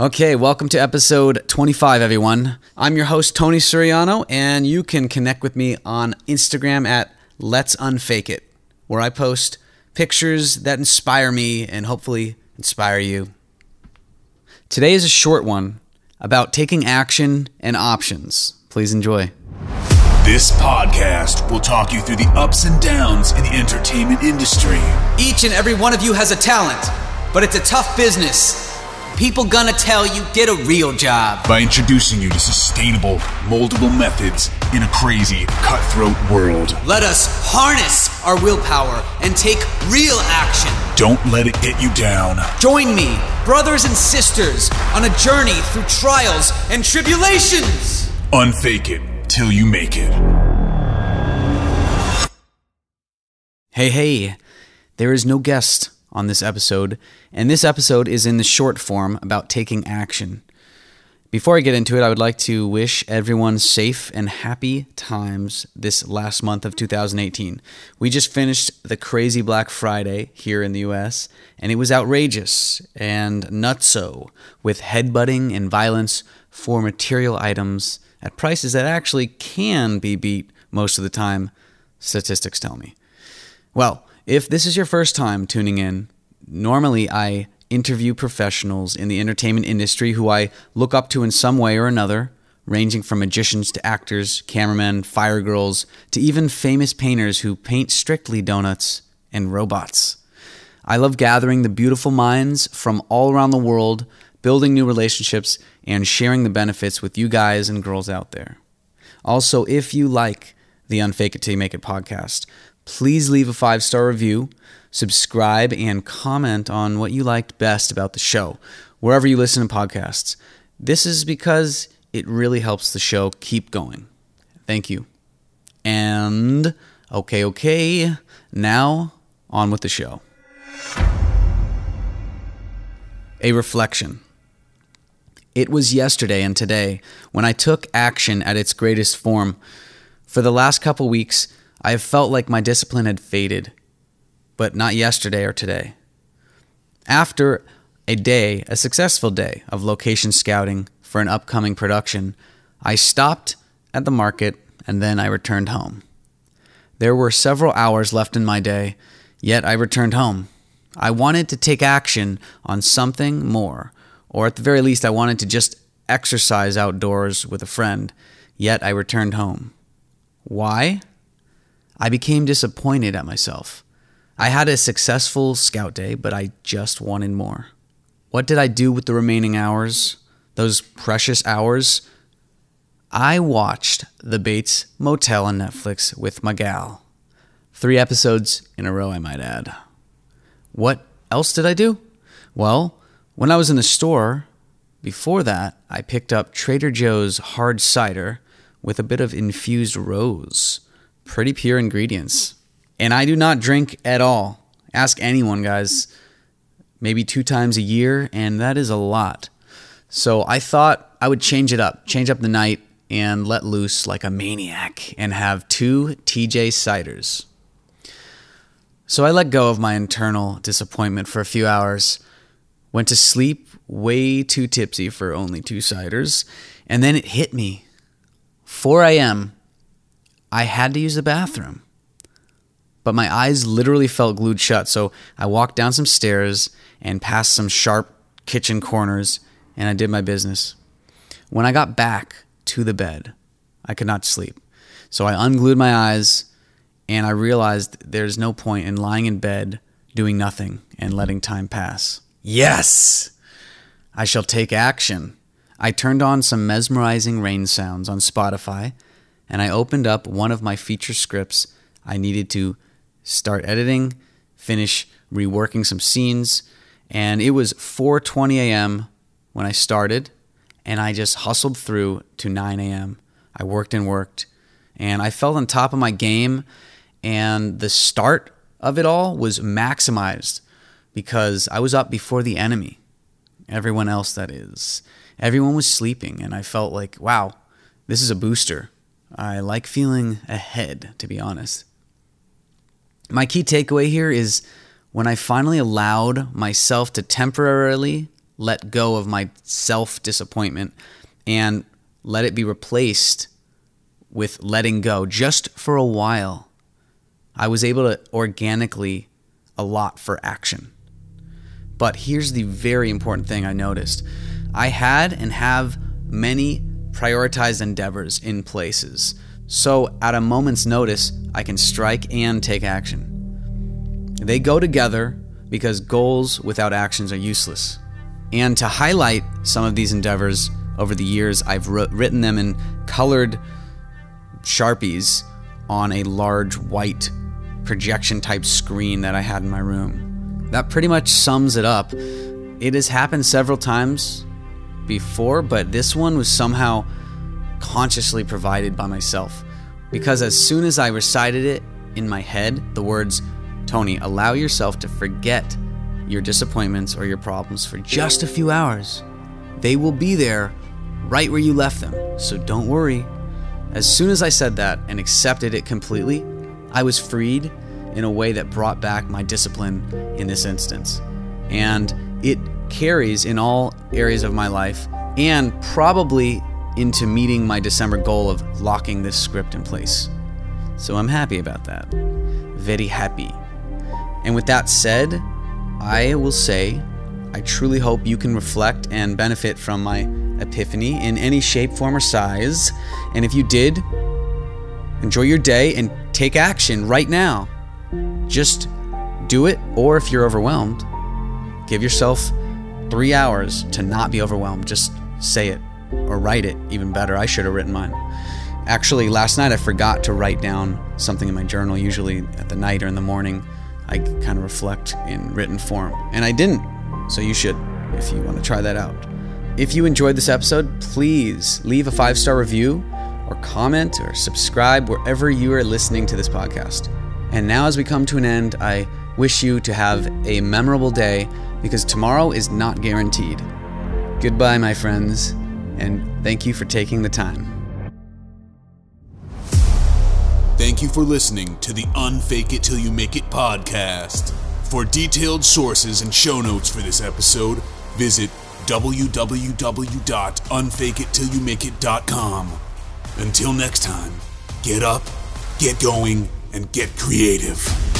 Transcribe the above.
Okay, welcome to episode 25, everyone. I'm your host, Tony Suriano, and you can connect with me on Instagram at Let's Unfake It, where I post pictures that inspire me and hopefully inspire you. Today is a short one about taking action and options. Please enjoy. This podcast will talk you through the ups and downs in the entertainment industry. Each and every one of you has a talent, but it's a tough business. People gonna tell you, get a real job. By introducing you to sustainable, moldable methods in a crazy, cutthroat world. Let us harness our willpower and take real action. Don't let it get you down. Join me, brothers and sisters, on a journey through trials and tribulations. Unfake it till you make it. Hey, there is no guest on this episode, and this episode is in the short form about taking action. Before I get into it, I would like to wish everyone safe and happy times this last month of 2018. We just finished the crazy Black Friday here in the US, and it was outrageous and nutso, with headbutting and violence for material items at prices that actually can be beat most of the time, statistics tell me. Well, if this is your first time tuning in, normally I interview professionals in the entertainment industry who I look up to in some way or another, ranging from magicians to actors, cameramen, fire girls, to even famous painters who paint strictly donuts and robots. I love gathering the beautiful minds from all around the world, building new relationships, and sharing the benefits with you guys and girls out there. Also, if you like the Unfake It Till You Make It podcast, please leave a 5-star review, subscribe, and comment on what you liked best about the show, wherever you listen to podcasts. This is because it really helps the show keep going. Thank you. And, okay, now on with the show. A reflection. It was yesterday and today when I took action at its greatest form. For the last couple weeks, I have felt like my discipline had faded, but not yesterday or today. After a successful day of location scouting for an upcoming production, I stopped at the market and then I returned home. There were several hours left in my day, yet I returned home. I wanted to take action on something more, or at the very least I wanted to just exercise outdoors with a friend, yet I returned home. Why? I became disappointed at myself. I had a successful scout day, but I just wanted more. What did I do with the remaining hours? Those precious hours? I watched The Bates Motel on Netflix with my gal. 3 episodes in a row, I might add. What else did I do? Well, when I was in the store, before that, I picked up Trader Joe's hard cider with a bit of infused rose. Pretty pure ingredients. And I do not drink at all. Ask anyone, guys. Maybe 2 times a year, and that is a lot. So I thought I would change up the night and let loose like a maniac and have 2 TJ ciders. So I let go of my internal disappointment for a few hours, went to sleep way too tipsy for only 2 ciders, and then it hit me. 4 a.m., I had to use the bathroom, but my eyes literally felt glued shut, so I walked down some stairs and past some sharp kitchen corners, and I did my business. When I got back to the bed, I could not sleep, so I unglued my eyes, and I realized there's no point in lying in bed, doing nothing, and letting time pass. Yes! I shall take action. I turned on some mesmerizing rain sounds on Spotify, and I opened up one of my feature scripts. I needed to start editing, finish reworking some scenes, and it was 4:20 a.m. when I started, and I just hustled through to 9 a.m. I worked, and I felt on top of my game, and the start of it all was maximized because I was up before the enemy. Everyone else, that is. Everyone was sleeping, and I felt like, wow, this is a booster. I like feeling ahead, to be honest. My key takeaway here is when I finally allowed myself to temporarily let go of my self-disappointment and let it be replaced with letting go just for a while, I was able to organically allot for action. But here's the very important thing I noticed. I had and have many prioritized endeavors in places. So at a moment's notice, I can strike and take action. They go together because goals without actions are useless. And to highlight some of these endeavors over the years, I've written them in colored Sharpies on a large white projection type screen that I had in my room. That pretty much sums it up. It has happened several times before, but this one was somehow consciously provided by myself. Because as soon as I recited it in my head, the words, "Tony, allow yourself to forget your disappointments or your problems for just a few hours. They will be there right where you left them, so don't worry." As soon as I said that and accepted it completely, I was freed in a way that brought back my discipline in this instance. And it carries in all areas of my life and probably into meeting my December goal of locking this script in place. So I'm happy about that. Very happy. And with that said, I will say, I truly hope you can reflect and benefit from my epiphany in any shape, form, or size. And if you did, enjoy your day and take action right now. Just do it, or if you're overwhelmed, give yourself 3 hours to not be overwhelmed. Just say it, or write it, even better. I should have written mine. Actually, last night I forgot to write down something in my journal. Usually at the night or in the morning, I kind of reflect in written form. And I didn't, so you should if you want to try that out. If you enjoyed this episode, please leave a 5-star review or comment or subscribe wherever you are listening to this podcast. And now as we come to an end, I wish you to have a memorable day because tomorrow is not guaranteed. Goodbye, my friends, and thank you for taking the time. Thank you for listening to the Unfake It Till You Make It podcast. For detailed sources and show notes for this episode, visit www.unfakeittillyoumakeit.com. Until next time, get up, get going, and get creative.